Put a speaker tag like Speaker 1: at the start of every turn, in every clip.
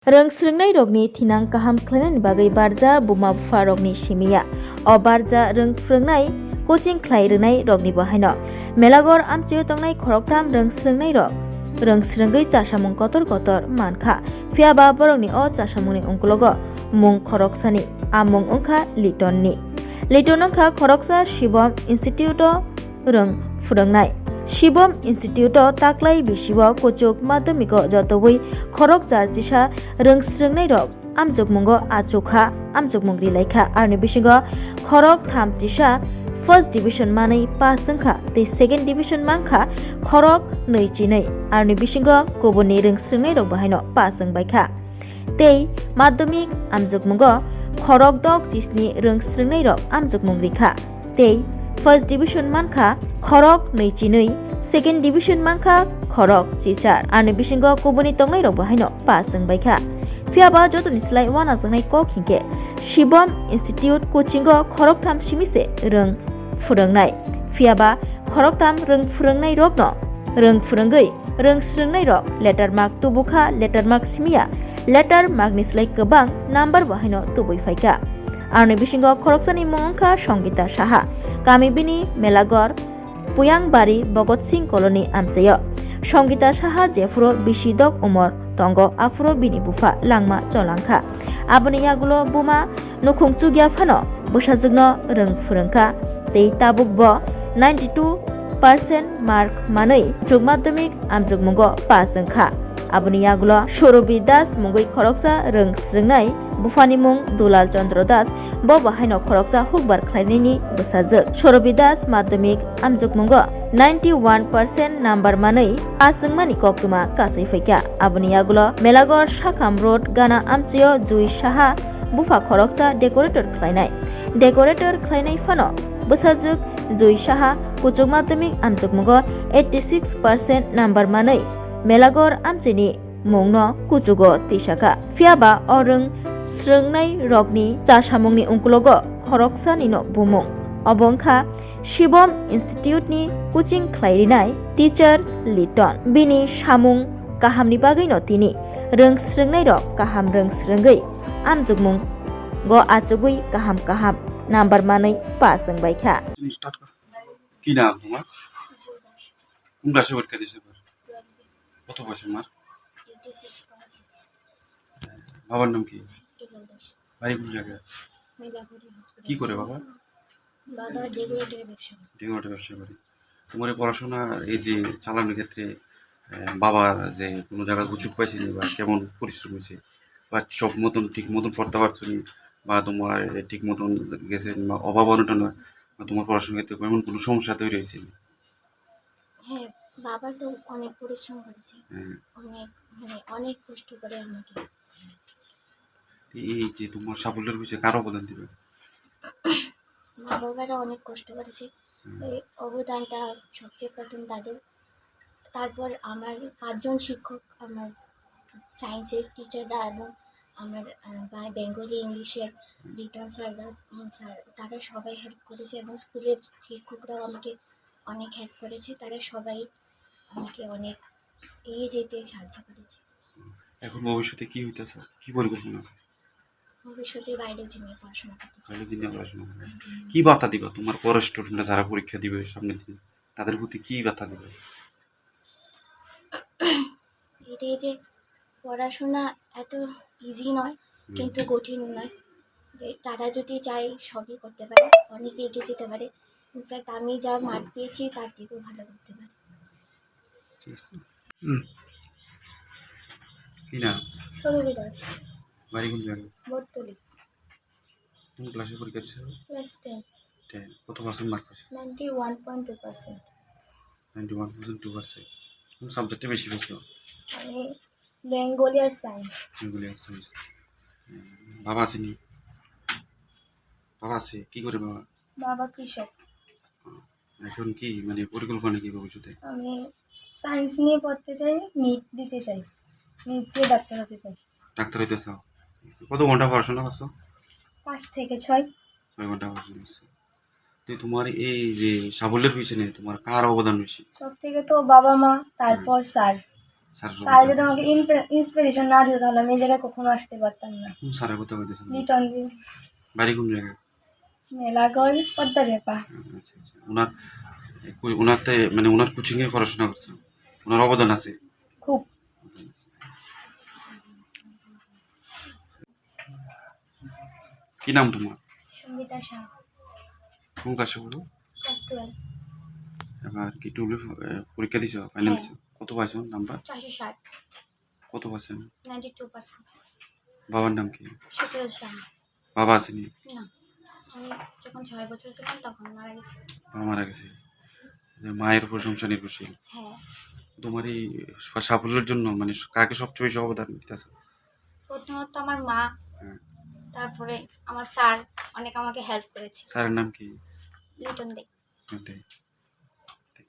Speaker 1: रोंस्रोंनाय रगनि थिनां गाहाम खालायनायनि बागै बारजा बुमा बुफा रगनि सिमिया अ बारजा रोंफ्रोंनाय कोचिं खालायरोनाय रगनि बाहायनो मेलागर आमचियो तंनाय खरकथाम रोंस्रोंनाय रग रोंस्रोंगै चासामुं कतर कतर मानखा फियाबा बरगनि अ चासामुंनि उंकुलगो मुं खरकसानि आमुं उंखा लिटननि लिटन उंखा खरकसा शिवम इन्स्टिट्यूट रों फुदंनाय शिवम इन्स्टिट्यूट ताक्लाई बिशिव कोचुक माध्यमिक जतवै खरक जारजिसा रोंस्रोंनाय रग आमजुगमुंगो आचुखा आमजुगमुं रिलायखा आरनि बिशिंगो खरक थामतिसा फर्स्ट डिविजन मानै पास जोंखा ते सेकेंड डिविजन मांखा खरक नैजिनै आरनि बिशिंगो गुबुननि रोंस्रोंनाय रग बाहायनो पास जोंबायखा ते माध्यमिक आमजुगमुंगो खरक दक जिसनि रोंस्रोंनाय रग आमजुगमुं रिखा ते फर्स्ट डिविजन मानखा खरक नैजिनै सेकेंड डिविजन मानखा खरक चिचार आरनि बिशिंगो गुबुननि तंनाय रग बाहायनो पास जोंबायखा फियाबा जतनि स्लाइ वाना जोंनाय क खिंके शिवम इन्स्टिट्यूट कोचिंगो खरकथाम सिमिसे रों फुदंनाय फियाबा खरकथाम रों फुरंनाय रगनो रों फुरंगै रोंस्रोंनाय रग लेटार मार्क तुबुखा लेटार मार्क सिमिया लेटार मार्कनि स्लाइ गोबां नाम्बार बाहायनो तुबैफायखा आरनि बिशिंगो खरकसानि मुंखा संगीता साहा गामिबिनि मेलागर पुयांबारी भगत सिंह कलोनी आमचेयो संगीता साहा जेफुरो बिसिदक उमर तंगो आफुरो बिनि बुफा लांमा चलांखा आबनि यागुलो बुमा नुखुंचुगिया फानो बोसाजुगनो रों फुरंखा ते ताबुकबो 92% मार्क मानै जुग माध्यमिक आमजुगमुंगो पास जोंखा आबनि यागुलो सौरबी दास मुंगै खरकसा रोंस्रोंनाय बुफानि मुं दुलाल चंद्र दास ब बाहायनो खरकसा हुकबार खालायनायनि बोसाजोग सौरबी दास माध्यमिक आमजुगमुंगो 91% नाम्बार मानै पास जोंमानि कक्तुमा कासै फैका आबनि यागुलो मेलागर साखाम रोड गाना आमचियो जुइ साहा बुफा खरकसा डेकोरेटर खालायनाय फानो बोसाजुग जुइ साहा कुचुक माध्यमिक आमजुगमुंगो 86% नाम्बार मानै मेलागर आमचिनि मुंनो कुचुगो तिसाका फियाबा अरों स्रोंनाय रगनि चासामुंनि उंकुलगो खरकसानिनो बुमुं अबंखा शिवम इन्स्टिट्यूटनि कोचिं खालायरिनाय टीचार लिटन बिनि सामुं गाहामनि बागैनो तिनि रोंस्रोंनाय रग गाहाम रोंस्रोंगै आमजुगमुं गो आचुगै गाहाम गाहाम नाम्बार मानै पास जोंबायखा
Speaker 2: কি নাম তোমার? কোন ক্লাসে পরীক্ষা দিয়েছো? কত বছর মার? বাবার নাম কি? বাড়ি কোন জায়গায়? কি করে বাবা? ডেকোরেটর ব্যবসা করে। তোমার এই পড়াশোনা এই যে চালানোর ক্ষেত্রে বাবার যে কোনো জায়গায় সুযোগ পাইছিনি বা কেমন পরিশ্রম হয়েছে বা সব মতন ঠিক মতন পড়তে পারছো নি বা তোমার ঠিক মতন গেছে বা অভাব অনটন বা তোমার পড়াশোনার ক্ষেত্রে এমন কোনো সমস্যা তৈরি হয়েছে?
Speaker 3: হ্যাঁ, বাবা তো অনেক পরিশ্রম করেছে, অনেক কষ্ট করে আমাকে।
Speaker 2: এই যে তোমার সাফল্যের পিছনে কার অবদান দিবে?
Speaker 3: মা বাবারা অনেক কষ্ট করেছে, এই অবদানটা সবচেয়ে প্রথম তাদের। তারপর আমার 5 জন শিক্ষক, আমার সায়েন্সের টিচাররা এবং আমার বেঙ্গলি ইংলিশের লিটন স্যাররা স্যার তারা সবাই হেল্প করেছে এবং স্কুলের শিক্ষকরাও আমাকে অনেক হেল্প করেছে। তারা সবাই আমাকে অনেক এগিয়ে যেতে সাহায্য করেছে।
Speaker 2: এখন ভবিষ্যতে কি হইতে চাও? কি পরিকল্পনা আছে?
Speaker 3: ভবিষ্যতে বায়োলজি নিয়ে পড়াশোনা করতে চাই।
Speaker 2: বায়োলজি নিয়ে পড়াশোনা করবে। কি বার্তা দিবা তোমার পরের স্টুডেন্টরা যারা পরীক্ষা দিবে সামনের দিন, তাদের প্রতি কি বার্তা দিবে?
Speaker 3: এটাই যে পড়াশোনা এত ইজি নয়, কিন্তু কঠিন নয়। যে তারা যদি চায় সবই করতে পারে, অনেক এগিয়ে যেতে পারে। ইনফ্যাক্ট আমি যা মার্ক পেয়েছি তার থেকেও ভালো করতে পারে।
Speaker 2: ঠিক আছে। কি না?
Speaker 3: সৌরভী দাস,
Speaker 2: বাড়ি কোন জায়গায়?
Speaker 3: বর্তলি,
Speaker 2: কোন ক্লাসে পরীক্ষা দিয়েছো?
Speaker 3: ক্লাস 10,
Speaker 2: 10 কত পার্সেন্ট মার্ক পেয়েছো?
Speaker 3: 91.2%।
Speaker 2: 91.2%। কোন সাবজেক্টে বেশি পেয়েছো?
Speaker 3: আমি বেঙ্গলি আর সায়েন্স।
Speaker 2: বেঙ্গলি আর সায়েন্স। বাবা আসেনি? বাবা আছে, কি করে বাবা?
Speaker 3: বাবা কৃষক।
Speaker 2: এখন কি মানে পরিকল্পনা কি ভবিষ্যতে?
Speaker 3: আমি সায়েন্স নিয়ে পড়তে চাই, নিট দিতে চাই, নিট দিয়ে ডাক্তার হতে চাই।
Speaker 2: ডাক্তার হইতে চাও? কত ঘন্টা পড়াশোনা করছো?
Speaker 3: 5 থেকে 6।
Speaker 2: 6 ঘন্টা পড়াশোনা করছো। তো তোমার এই যে সাফল্যের পিছনে তোমার কার অবদান বেশি?
Speaker 3: সব থেকে তো বাবা মা, তারপর স্যার।
Speaker 2: স্যার
Speaker 4: স্যার যদি আমাকে ইন্সপিরেশন না দিত তাহলে আমি এই জায়গায় কখনো আসতে পারতাম না।
Speaker 2: কোন স্যারের কথা বলতেছেন?
Speaker 4: লিটন দি,
Speaker 2: বাড়ি কোন জায়গায়?
Speaker 4: মেলাগড়, পদ্মা রেপা।
Speaker 2: আচ্ছা আচ্ছা। ওনারতে মানে ওনার কোচিংয়ে পড়াশোনা করছেন, ওনার অবদান আছে।
Speaker 4: খুব।
Speaker 2: কি নাম তোমার?
Speaker 3: সঙ্গীতা শাহ,
Speaker 2: কোন ক্লাসে পড়ো?
Speaker 3: ক্লাস 12,
Speaker 2: এবার কি টুবলি পরীক্ষা দিছো, ফাইনাল দিছো? কত পাইছো নাম্বার?
Speaker 3: 460,
Speaker 2: কত পার্সেন্ট?
Speaker 3: 92%।
Speaker 2: বাবার নাম কি?
Speaker 3: সুকেল শাহ।
Speaker 2: বাবা আসেনি?
Speaker 3: না, আমি যখন 6 বছর ছিলাম তখন মারা গেছে।
Speaker 2: বাবা মারা গেছে। যে মায়ের প্রশংসা নির্ভরশীল।
Speaker 3: হ্যাঁ,
Speaker 2: তোমার এই সাফল্যের জন্য মানে কাকে সবচেয়ে বেশি অবদান দিতেছে?
Speaker 3: প্রথমত আমার মা,
Speaker 2: হ্যাঁ।
Speaker 3: তারপরে আমার স্যার অনেক আমাকে হেল্প করেছে।
Speaker 2: স্যারের নাম কি?
Speaker 3: লিটন দে।
Speaker 2: ওটাই।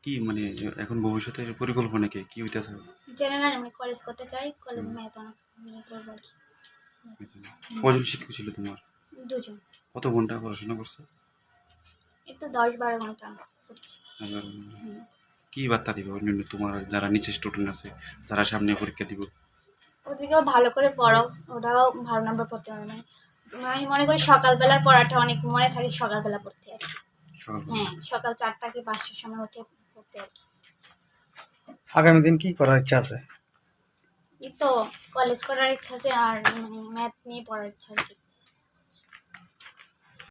Speaker 2: কি মানে এখন ভবিষ্যতের পরিকল্পনা কি হইতেছে?
Speaker 3: জেনারেল আমি কলেজ করতে চাই, কলেজ ম্যাথ অনার্স নিয়ে করবো আর কি।
Speaker 2: কজন শিক্ষক ছিল তোমার?
Speaker 3: 2 জন।
Speaker 2: কত ঘন্টা পড়াশোনা করছো?
Speaker 3: এই তো 10-12 ঘন্টা পড়েছি।
Speaker 2: কি বার্তা দিবে অন্যান্য তোমার যারা নিচে স্টুডেন্ট আছে, যারা সামনে পরীক্ষা দিব?
Speaker 3: ওদিকেও ভালো করে পড়াও, ওটাও ভালো নাম্বার পড়তে পারবে। আমি মনে করি সকালবেলার পড়াটা অনেক মনে থাকে, সকালবেলা পড়তে আর কি।
Speaker 2: সকালবেলা?
Speaker 3: হ্যাঁ, সকাল 4টা কি 5টার সময় উঠে পড়তে আর কি।
Speaker 5: আগামী দিন কি করার ইচ্ছা আছে?
Speaker 3: এই তো কলেজ করার ইচ্ছা আছে আর মানে ম্যাথ নিয়ে পড়ার ইচ্ছা আর কি।